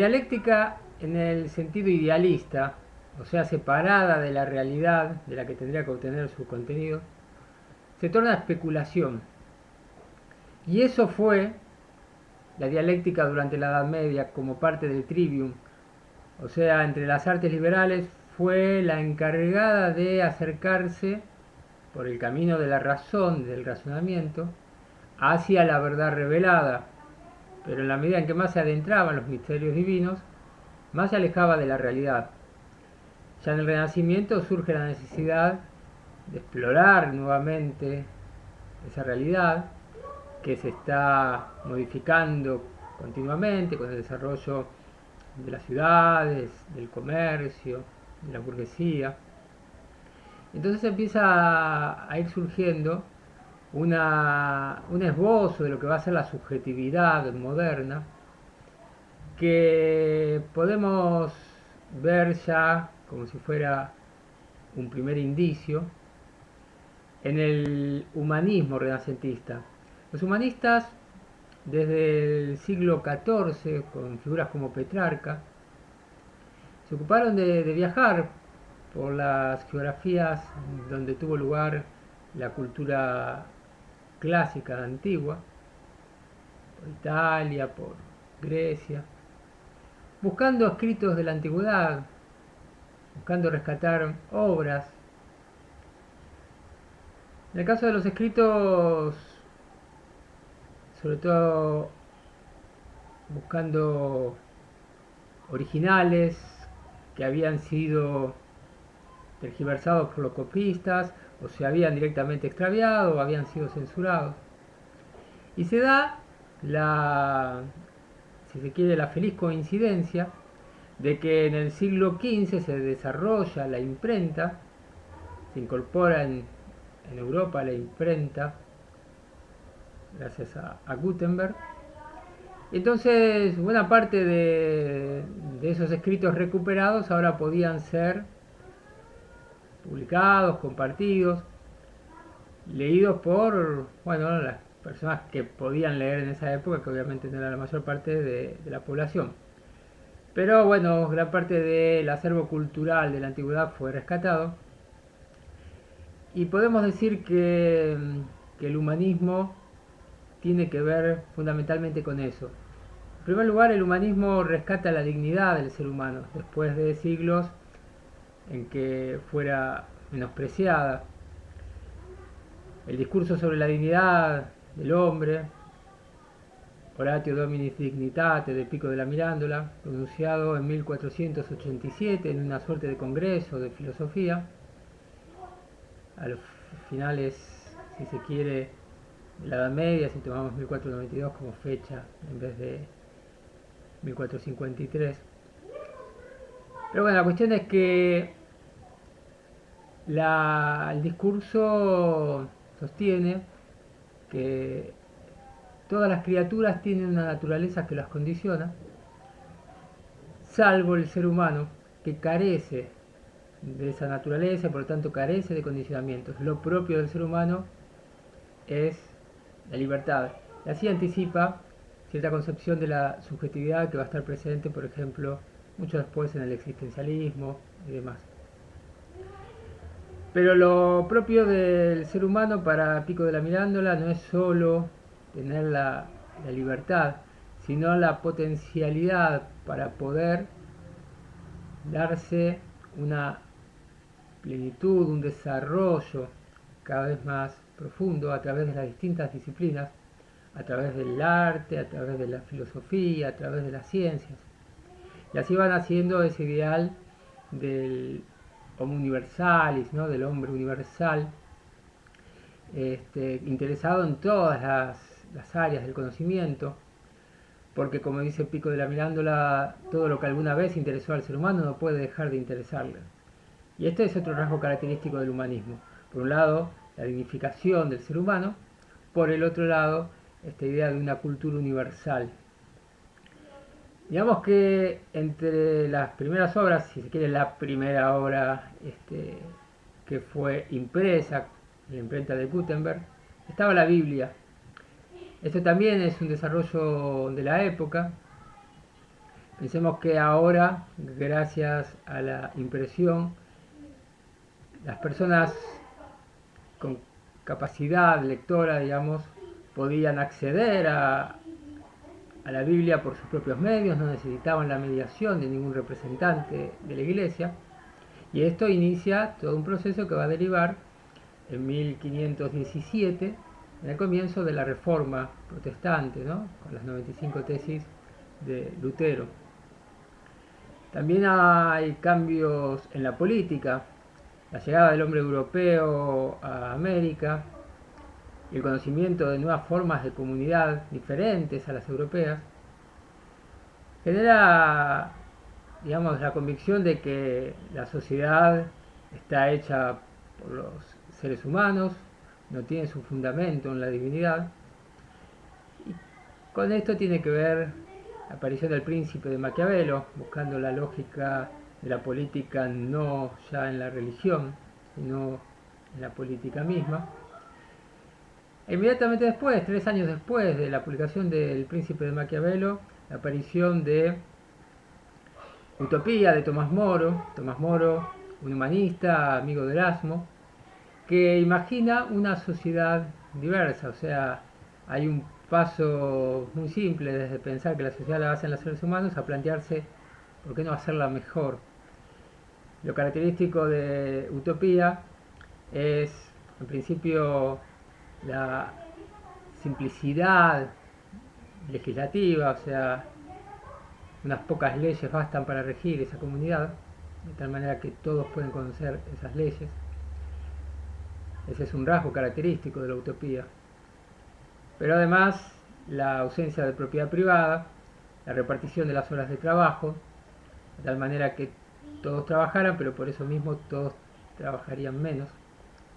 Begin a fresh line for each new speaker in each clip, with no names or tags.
dialéctica en el sentido idealista, o sea, separada de la realidad de la que tendría que obtener su contenido, se torna especulación. Y eso fue la dialéctica durante la Edad Media como parte del trivium, o sea, entre las artes liberales fue la encargada de acercarse por el camino de la razón, del razonamiento, hacia la verdad revelada, pero en la medida en que más se adentraba en los misterios divinos, más se alejaba de la realidad. Ya en el Renacimiento surge la necesidad de explorar nuevamente esa realidad que se está modificando continuamente con el desarrollo de las ciudades, del comercio, de la burguesía. Entonces empieza a ir surgiendo un esbozo de lo que va a ser la subjetividad moderna, que podemos ver ya como si fuera un primer indicio en el humanismo renacentista. Los humanistas, desde el siglo XIV, con figuras como Petrarca, se ocuparon de viajar por las geografías donde tuvo lugar la cultura clásica antigua, por Italia, por Grecia, buscando escritos de la antigüedad, buscando rescatar obras. En el caso de los escritos, sobre todo buscando originales que habían sido tergiversados por los copistas, o se habían directamente extraviado, o habían sido censurados. Y se da la, si se quiere, la feliz coincidencia de que en el siglo XV se desarrolla la imprenta, se incorpora en Europa la imprenta, gracias a Gutenberg. Entonces, buena parte de esos escritos recuperados ahora podían ser publicados, compartidos, leídos por, bueno, las personas que podían leer en esa época, que obviamente no era la mayor parte de la población. Pero bueno, gran parte del acervo cultural de la antigüedad fue rescatado. Y podemos decir que el humanismo tiene que ver fundamentalmente con eso. En primer lugar, el humanismo rescata la dignidad del ser humano, después de siglos en que fuera menospreciada. El discurso sobre la dignidad del hombre, Oratio Dominis Dignitate de Pico de la Mirandola, pronunciado en 1487 en una suerte de congreso de filosofía, a los finales, si se quiere, de la Edad Media, si tomamos 1492 como fecha en vez de 1453. Pero bueno, la cuestión es que el discurso sostiene que todas las criaturas tienen una naturaleza que las condiciona, salvo el ser humano, que carece de esa naturaleza y por lo tanto carece de condicionamientos. Lo propio del ser humano es la libertad. Y así anticipa cierta concepción de la subjetividad que va a estar presente, por ejemplo, mucho después en el existencialismo y demás. Pero lo propio del ser humano para Pico de la Mirándola no es solo tener la libertad, sino la potencialidad para poder darse una plenitud, un desarrollo cada vez más profundo a través de las distintas disciplinas, a través del arte, a través de la filosofía, a través de las ciencias. Y así van haciendo ese ideal del homo universalis, ¿no? Del hombre universal, interesado en todas las áreas del conocimiento, porque como dice Pico de la Mirándola, todo lo que alguna vez interesó al ser humano no puede dejar de interesarle. Y este es otro rasgo característico del humanismo. Por un lado, la dignificación del ser humano, por el otro lado, esta idea de una cultura universal. Digamos que entre las primeras obras, si se quiere la primera obra que fue impresa, la imprenta de Gutenberg, estaba la Biblia. Esto también es un desarrollo de la época, Pensemos que ahora, gracias a la impresión, las personas con capacidad lectora, digamos, podían acceder a la Biblia por sus propios medios, no necesitaban la mediación de ningún representante de la Iglesia, y esto inicia todo un proceso que va a derivar en 1517, en el comienzo de la Reforma Protestante, ¿no? Con las 95 tesis de Lutero. También hay cambios en la política, la llegada del hombre europeo a América y el conocimiento de nuevas formas de comunidad diferentes a las europeas genera, digamos, la convicción de que la sociedad está hecha por los seres humanos, no tiene su fundamento en la divinidad. Y con esto tiene que ver la aparición del príncipe de Maquiavelo, buscando la lógica de la política no ya en la religión, sino en la política misma. E inmediatamente después, 3 años después de la publicación del príncipe de Maquiavelo, la aparición de Utopía de Tomás Moro, un humanista, amigo de Erasmo, que imagina una sociedad diversa, o sea, hay un paso muy simple desde pensar que la sociedad la hacen los seres humanos a plantearse por qué no hacerla mejor. Lo característico de Utopía es, en principio, la simplicidad legislativa, o sea, unas pocas leyes bastan para regir esa comunidad, de tal manera que todos pueden conocer esas leyes. Ese es un rasgo característico de la utopía. Pero además, la ausencia de propiedad privada, la repartición de las horas de trabajo, de tal manera que todos trabajaran, pero por eso mismo todos trabajarían menos.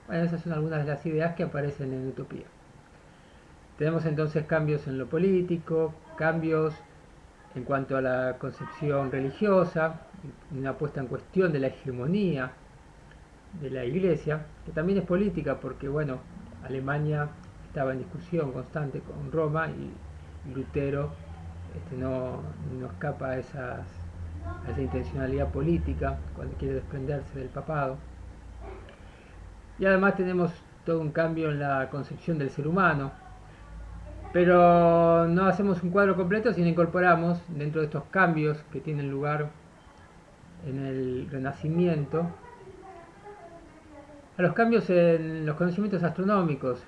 Bueno, esas son algunas de las ideas que aparecen en Utopía. Tenemos entonces cambios en lo político, cambios en cuanto a la concepción religiosa, una puesta en cuestión de la hegemonía de la Iglesia, que también es política porque, bueno, Alemania estaba en discusión constante con Roma y Lutero no escapa a esa intencionalidad política cuando quiere desprenderse del papado. Y además tenemos todo un cambio en la concepción del ser humano, pero no hacemos un cuadro completo si no incorporamos dentro de estos cambios que tienen lugar en el Renacimiento a los cambios en los conocimientos astronómicos.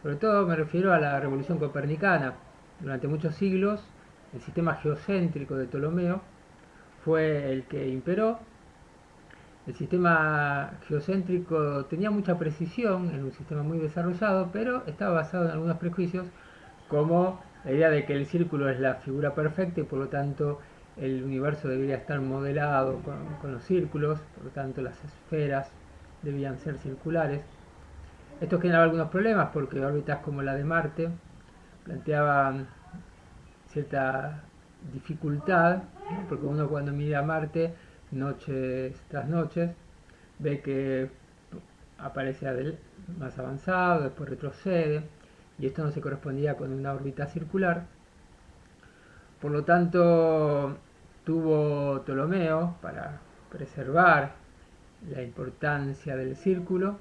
Sobre todo me refiero a la revolución copernicana. Durante muchos siglos el sistema geocéntrico de Ptolomeo fue el que imperó. El sistema geocéntrico tenía mucha precisión, en un sistema muy desarrollado, pero estaba basado en algunos prejuicios, como la idea de que el círculo es la figura perfecta y por lo tanto el universo debería estar modelado con los círculos, por lo tanto las esferas debían ser circulares. Esto generaba algunos problemas porque órbitas como la de Marte planteaban cierta dificultad, ¿no? Porque uno cuando mira a Marte noches tras noches ve que aparece más avanzado, después retrocede, y esto no se correspondía con una órbita circular. Por lo tanto, tuvo Ptolomeo, para preservar la importancia del círculo,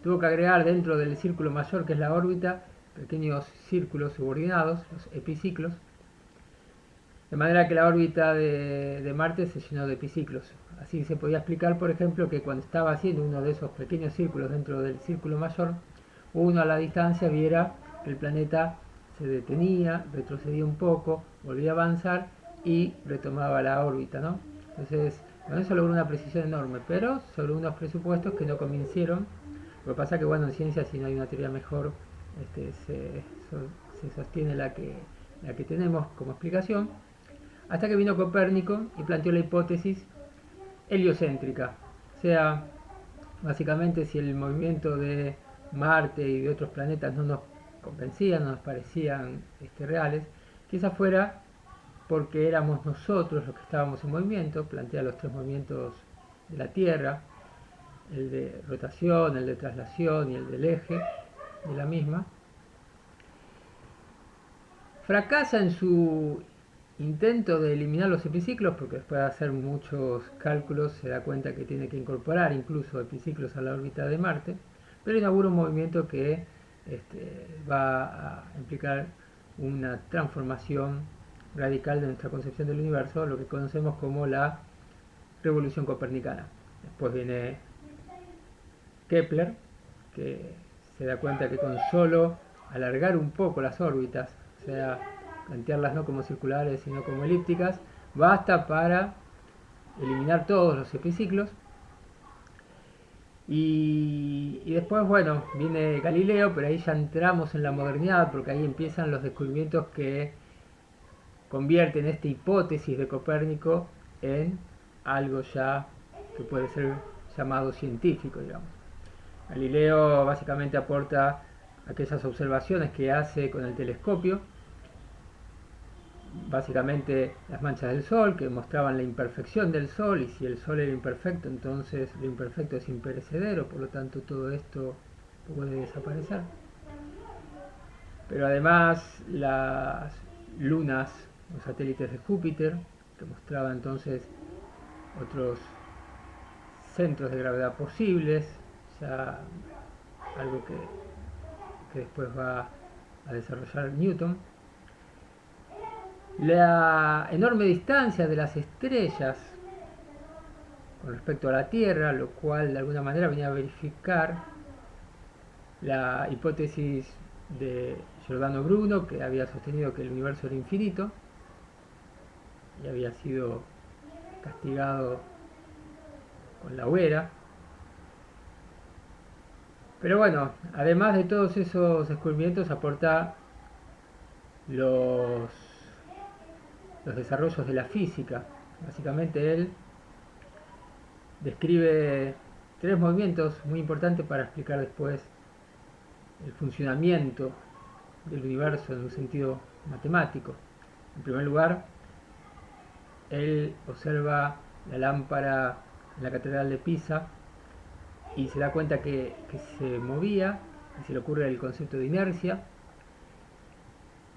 tuvo que agregar dentro del círculo mayor, que es la órbita, pequeños círculos subordinados, los epiciclos, de manera que la órbita de Marte se llenó de epiciclos. Así se podía explicar, por ejemplo, que cuando estaba haciendo uno de esos pequeños círculos dentro del círculo mayor, uno a la distancia viera que el planeta se detenía, retrocedía un poco, volvía a avanzar y retomaba la órbita, ¿no? Entonces, con eso logró una precisión enorme, pero sobre unos presupuestos que no convencieron. Lo que pasa es que, bueno, en ciencia, si no hay una teoría mejor, se sostiene la que tenemos como explicación, hasta que vino Copérnico y planteó la hipótesis heliocéntrica. O sea, básicamente, si el movimiento de Marte y de otros planetas no nos convencían, no nos parecían reales, quizá fuera porque éramos nosotros los que estábamos en movimiento. Plantea los 3 movimientos de la Tierra, el de rotación, el de traslación y el del eje de la misma. Fracasa en su intento de eliminar los epiciclos, porque después de hacer muchos cálculos se da cuenta que tiene que incorporar incluso epiciclos a la órbita de Marte, pero inaugura un movimiento que va a implicar una transformación radical de nuestra concepción del universo, lo que conocemos como la revolución copernicana. Después viene Kepler, que se da cuenta que con solo alargar un poco las órbitas, o sea, plantearlas no como circulares sino como elípticas, basta para eliminar todos los epiciclos. Y después, bueno, viene Galileo, pero ahí ya entramos en la modernidad, porque ahí empiezan los descubrimientos que convierten esta hipótesis de Copérnico en algo ya que puede ser llamado científico, digamos. Galileo básicamente aporta aquellas observaciones que hace con el telescopio, básicamente las manchas del Sol, que mostraban la imperfección del Sol, y si el Sol era imperfecto, entonces lo imperfecto es imperecedero, por lo tanto todo esto puede desaparecer. Pero además las lunas, los satélites de Júpiter, que mostraban entonces otros centros de gravedad posibles, ya algo que después va a desarrollar Newton. La enorme distancia de las estrellas con respecto a la Tierra, lo cual de alguna manera venía a verificar la hipótesis de Giordano Bruno, que había sostenido que el universo era infinito y había sido castigado con la hoguera. Pero bueno, además de todos esos descubrimientos, aporta los desarrollos de la física. Básicamente él describe tres movimientos muy importantes para explicar después el funcionamiento del universo en un sentido matemático. En primer lugar, él observa la lámpara en la catedral de Pisa y se da cuenta que se movía, y se le ocurre el concepto de inercia.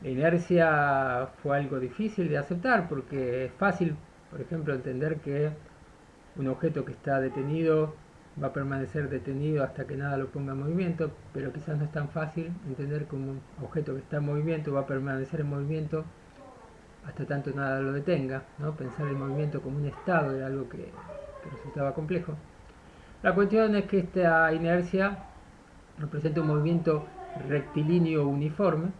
La inercia fue algo difícil de aceptar porque es fácil, por ejemplo, entender que un objeto que está detenido va a permanecer detenido hasta que nada lo ponga en movimiento, pero quizás no es tan fácil entender que un objeto que está en movimiento va a permanecer en movimiento hasta tanto nada lo detenga, ¿no? Pensar el movimiento como un estado era algo que resultaba complejo. La cuestión es que esta inercia representa un movimiento rectilíneo uniforme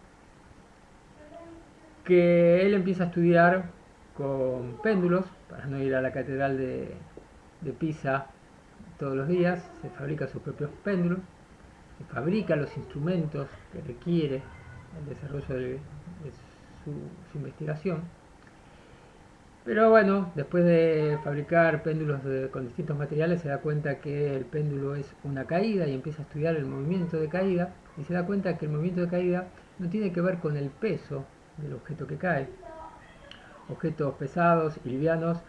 que él empieza a estudiar con péndulos, para no ir a la catedral de Pisa todos los días, se fabrica sus propios péndulos, se fabrica los instrumentos que requiere el desarrollo de su investigación. Pero bueno, después de fabricar péndulos con distintos materiales, se da cuenta que el péndulo es una caída y empieza a estudiar el movimiento de caída y se da cuenta que el movimiento de caída no tiene que ver con el peso del objeto que cae. Objetos pesados y livianos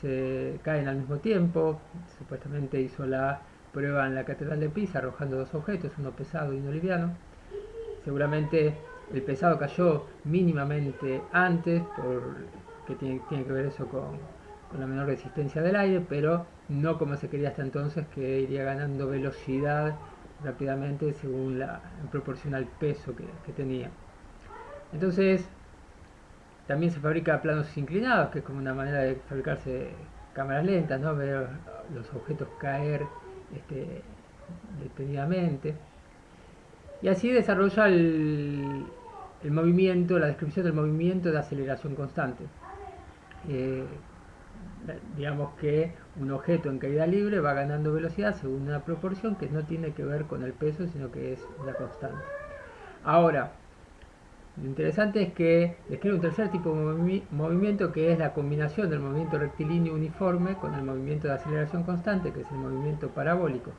se caen al mismo tiempo. Supuestamente hizo la prueba en la catedral de Pisa arrojando dos objetos, uno pesado y uno liviano. Seguramente el pesado cayó mínimamente antes, que tiene que ver eso con la menor resistencia del aire, pero no como se quería hasta entonces, que iría ganando velocidad rápidamente en proporción al peso que tenía. Entonces también se fabrica planos inclinados, que es como una manera de fabricarse cámaras lentas, ¿no? Ver los objetos caer detenidamente. Y así desarrolla el movimiento, la descripción del movimiento de aceleración constante. Eh, digamos que un objeto en caída libre va ganando velocidad según una proporción que no tiene que ver con el peso, sino que es una constante. Ahora, lo interesante es que describe un tercer tipo de movimiento, que es la combinación del movimiento rectilíneo uniforme con el movimiento de aceleración constante, que es el movimiento parabólico.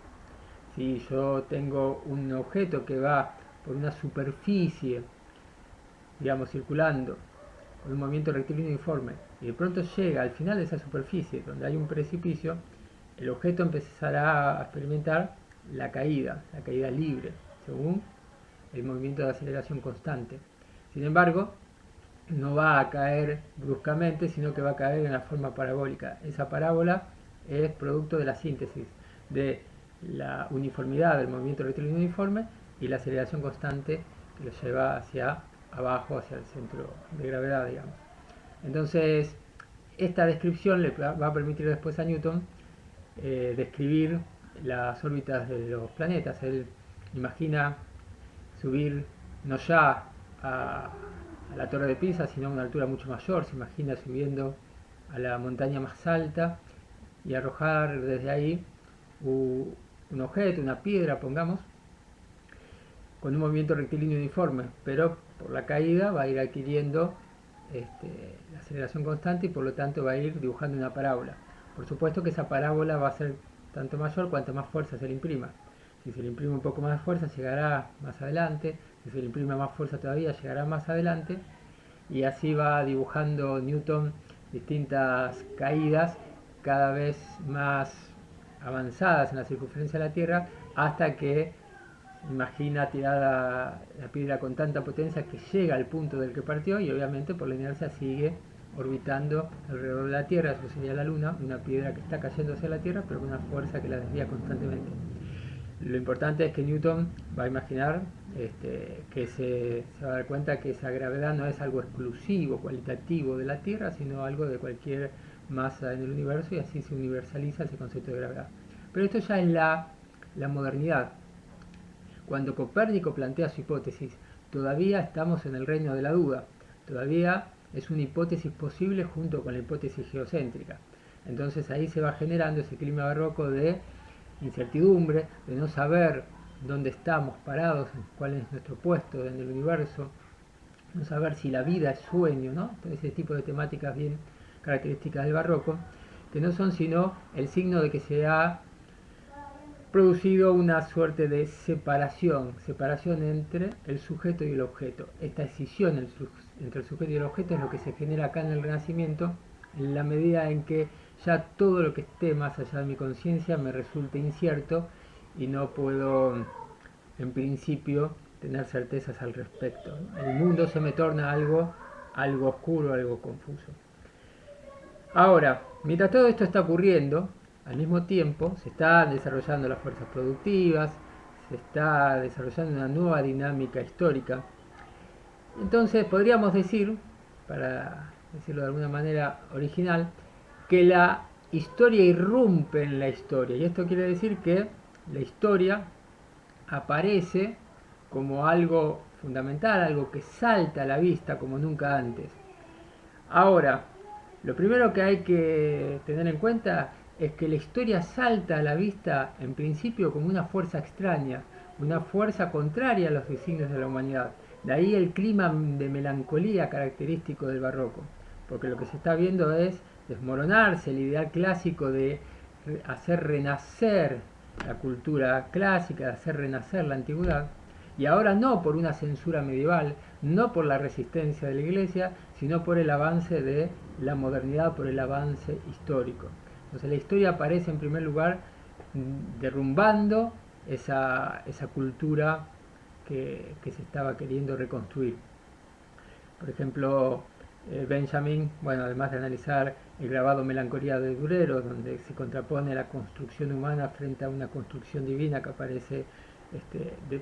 Si yo tengo un objeto que va por una superficie, digamos, circulando con un movimiento rectilíneo uniforme, y de pronto llega al final de esa superficie donde hay un precipicio, el objeto empezará a experimentar la caída libre, según el movimiento de aceleración constante. Sin embargo, no va a caer bruscamente, sino que va a caer en la forma parabólica. Esa parábola es producto de la síntesis de la uniformidad del movimiento rectilíneo uniforme y la aceleración constante que lo lleva hacia abajo, hacia el centro de gravedad, digamos. Entonces, esta descripción le va a permitir después a Newton describir las órbitas de los planetas. Él imagina subir no ya a la Torre de Pisa, sino a una altura mucho mayor. Se imagina subiendo a la montaña más alta y arrojar desde ahí un objeto, una piedra, pongamos, con un movimiento rectilíneo uniforme, pero por la caída va a ir adquiriendo la aceleración constante y por lo tanto va a ir dibujando una parábola. Por supuesto que esa parábola va a ser tanto mayor cuanto más fuerza se le imprima. Si se le imprime un poco más de fuerza llegará más adelante, si se le imprime más fuerza todavía llegará más adelante, y así va dibujando Newton distintas caídas cada vez más avanzadas en la circunferencia de la Tierra, hasta que imagina tirada la piedra con tanta potencia que llega al punto del que partió y obviamente por la inercia sigue orbitando alrededor de la Tierra. Eso sería la Luna, una piedra que está cayendo hacia la Tierra pero con una fuerza que la desvía constantemente. Lo importante es que Newton va a imaginar que se va a dar cuenta que esa gravedad no es algo exclusivo, cualitativo de la Tierra, sino algo de cualquier masa en el universo, y así se universaliza ese concepto de gravedad. Pero esto ya es la modernidad. Cuando Copérnico plantea su hipótesis, todavía estamos en el reino de la duda, todavía es una hipótesis posible junto con la hipótesis geocéntrica. Entonces ahí se va generando ese clima barroco de incertidumbre, de no saber dónde estamos parados, cuál es nuestro puesto en el universo, no saber si la vida es sueño, ¿no? Todo ese tipo de temáticas bien características del barroco, que no son sino el signo de que se ha producido una suerte de separación entre el sujeto y el objeto. Esta escisión entre el sujeto y el objeto es lo que se genera acá en el Renacimiento, en la medida en que ya todo lo que esté más allá de mi conciencia me resulta incierto y no puedo, en principio, tener certezas al respecto. El mundo se me torna algo oscuro, algo confuso. Ahora, mientras todo esto está ocurriendo, al mismo tiempo se están desarrollando las fuerzas productivas, se está desarrollando una nueva dinámica histórica. Entonces podríamos decir, para decirlo de alguna manera original, que la historia irrumpe en la historia. Y esto quiere decir que la historia aparece como algo fundamental, algo que salta a la vista como nunca antes. Ahora, lo primero que hay que tener en cuenta es que la historia salta a la vista en principio como una fuerza extraña, una fuerza contraria a los designios de la humanidad. De ahí el clima de melancolía característico del barroco, porque lo que se está viendo es desmoronarse el ideal clásico de hacer renacer la cultura clásica, de hacer renacer la antigüedad, y ahora no por una censura medieval, no por la resistencia de la Iglesia, sino por el avance de la modernidad, por el avance histórico. Entonces la historia aparece en primer lugar derrumbando esa cultura que se estaba queriendo reconstruir. Por ejemplo, Benjamin, bueno, además de analizar el grabado Melancolía de Durero, donde se contrapone la construcción humana frente a una construcción divina que aparece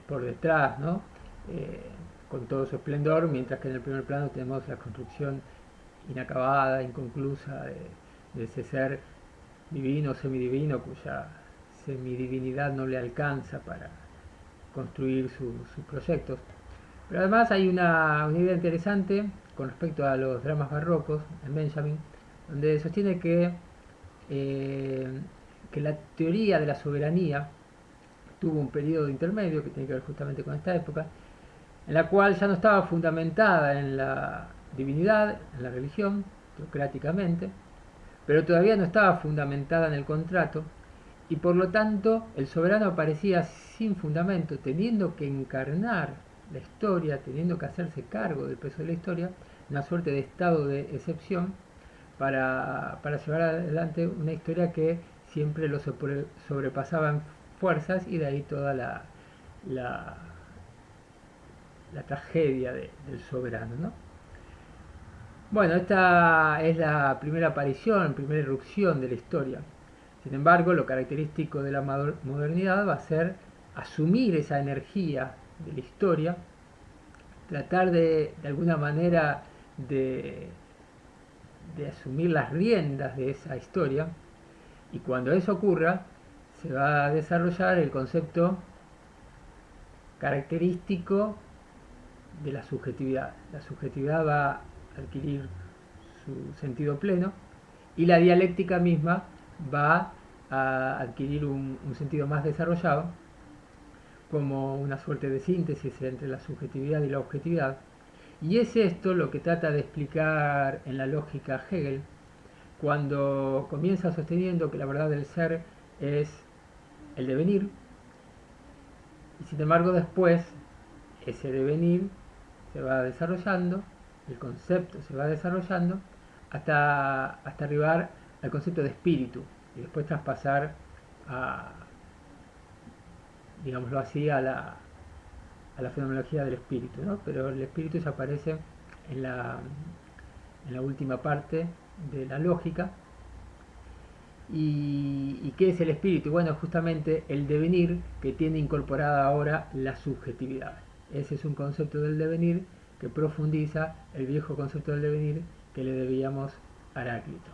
por detrás, ¿no? Con todo su esplendor, mientras que en el primer plano tenemos la construcción inacabada, inconclusa de ese ser divino, semidivino, cuya semidivinidad no le alcanza para construir sus proyectos. Pero además hay una idea interesante con respecto a los dramas barrocos en Benjamin, donde sostiene que la teoría de la soberanía tuvo un periodo intermedio que tiene que ver justamente con esta época, en la cual ya no estaba fundamentada en la divinidad, en la religión, teocráticamente, pero todavía no estaba fundamentada en el contrato, y por lo tanto el soberano aparecía sin fundamento, teniendo que encarnar la historia, teniendo que hacerse cargo del peso de la historia, una suerte de estado de excepción para llevar adelante una historia que siempre lo sobrepasaba en fuerzas, y de ahí toda la tragedia del soberano, ¿no? Bueno, esta es la primera aparición, primera irrupción de la historia. Sin embargo, lo característico de la modernidad va a ser asumir esa energía de la historia, tratar de alguna manera de, de asumir las riendas de esa historia, y cuando eso ocurra se va a desarrollar el concepto característico de la subjetividad. La subjetividad va a adquirir su sentido pleno y la dialéctica misma va a adquirir un sentido más desarrollado como una suerte de síntesis entre la subjetividad y la objetividad. Y es esto lo que trata de explicar en la lógica Hegel, cuando comienza sosteniendo que la verdad del ser es el devenir, y sin embargo después ese devenir se va desarrollando, el concepto se va desarrollando hasta arribar al concepto de espíritu y después traspasar a, digámoslo así, a la fenomenología del espíritu, ¿no? Pero el espíritu ya aparece en en la última parte de la lógica. ¿Y qué es el espíritu? Bueno, justamente el devenir que tiene incorporada ahora la subjetividad. Ese es un concepto del devenir que profundiza el viejo concepto del devenir que le debíamos a Heráclito.